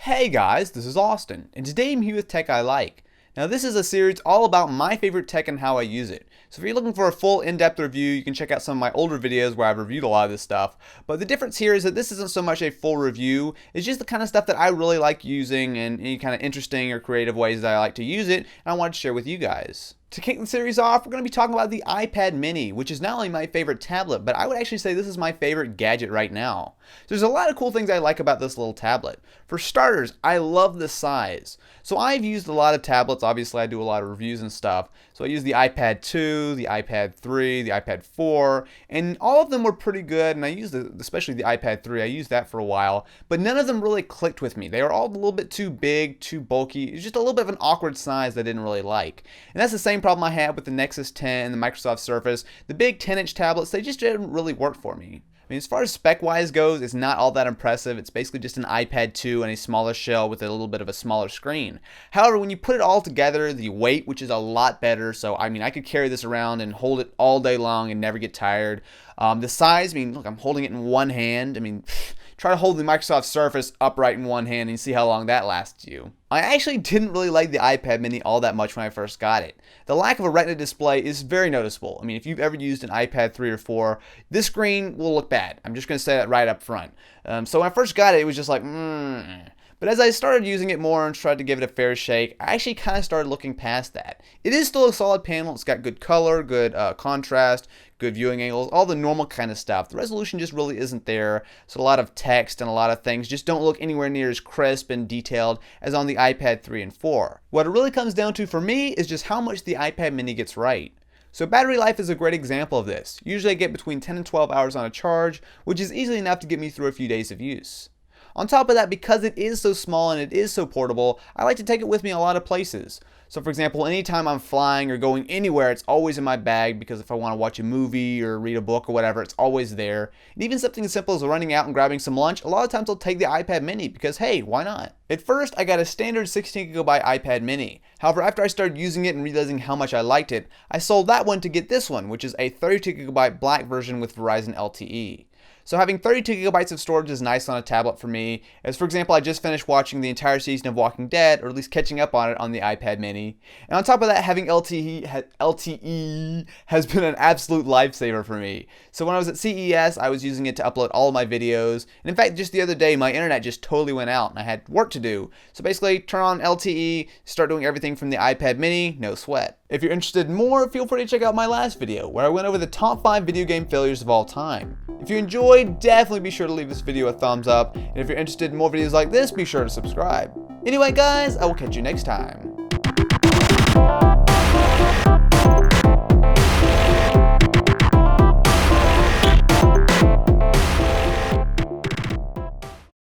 Hey guys, this is Austin, and today I'm here with Tech I Like. Now this is a series all about my favorite tech and how I use it. So if you're looking for a full in-depth review, you can check out some of my older videos where I've reviewed a lot of this stuff. But the difference here is that this isn't so much a full review, it's just the kind of stuff that I really like using and any kind of interesting or creative ways that I like to use it, and I wanted to share with you guys. To kick the series off, we're going to be talking about the iPad mini, which is not only my favorite tablet, but I would actually say this is my favorite gadget right now. So there's a lot of cool things I like about this little tablet. For starters, I love the size. So I've used a lot of tablets, obviously I do a lot of reviews and stuff. So I use the iPad 2, the iPad 3, the iPad 4, and all of them were pretty good, and I used especially the iPad 3, I used that for a while, but none of them really clicked with me. They were all a little bit too big, too bulky. It's just a little bit of an awkward size that I didn't really like. And that's the same problem I had with the Nexus 10 and the Microsoft Surface. The big 10-inch tablets, they just didn't really work for me. I mean, as far as spec-wise goes, it's not all that impressive. It's basically just an iPad 2 and a smaller shell with a little bit of a smaller screen. However, when you put it all together, the weight, which is a lot better, so I mean, I could carry this around and hold it all day long and never get tired. The size, I mean, look, I'm holding it in one hand. I mean, try to hold the Microsoft Surface upright in one hand and see how long that lasts you. I actually didn't really like the iPad mini all that much when I first got it. The lack of a Retina display is very noticeable. I mean, if you've ever used an iPad 3 or 4, this screen will look bad. I'm just going to say that right up front. So when I first got it, it was just like, But as I started using it more and tried to give it a fair shake, I actually kind of started looking past that. It is still a solid panel. It's got good color, good contrast, good viewing angles, all the normal kind of stuff. The resolution just really isn't there, so a lot of text and a lot of things just don't look anywhere near as crisp and detailed as on the iPad 3 and 4. What it really comes down to for me is just how much the iPad mini gets right. So battery life is a great example of this. Usually I get between 10 and 12 hours on a charge, which is easily enough to get me through a few days of use. On top of that, because it is so small and it is so portable, I like to take it with me a lot of places. So for example, anytime I'm flying or going anywhere, it's always in my bag because if I want to watch a movie or read a book or whatever, it's always there. And even something as simple as running out and grabbing some lunch, a lot of times I'll take the iPad mini because hey, why not? At first, I got a standard 16GB iPad mini. However, after I started using it and realizing how much I liked it, I sold that one to get this one, which is a 32GB black version with Verizon LTE. So having 32GB of storage is nice on a tablet for me, as for example I just finished watching the entire season of Walking Dead, or at least catching up on it on the iPad mini. And on top of that, having LTE has been an absolute lifesaver for me. So when I was at CES, I was using it to upload all of my videos, and in fact just the other day my internet just totally went out and I had work to do. So basically turn on LTE, start doing everything from the iPad mini, no sweat. If you're interested in more, feel free to check out my last video where I went over the top 5 video game failures of all time. If you enjoyed, definitely be sure to leave this video a thumbs up, and if you're interested in more videos like this, be sure to subscribe. Anyway guys, I will catch you next time.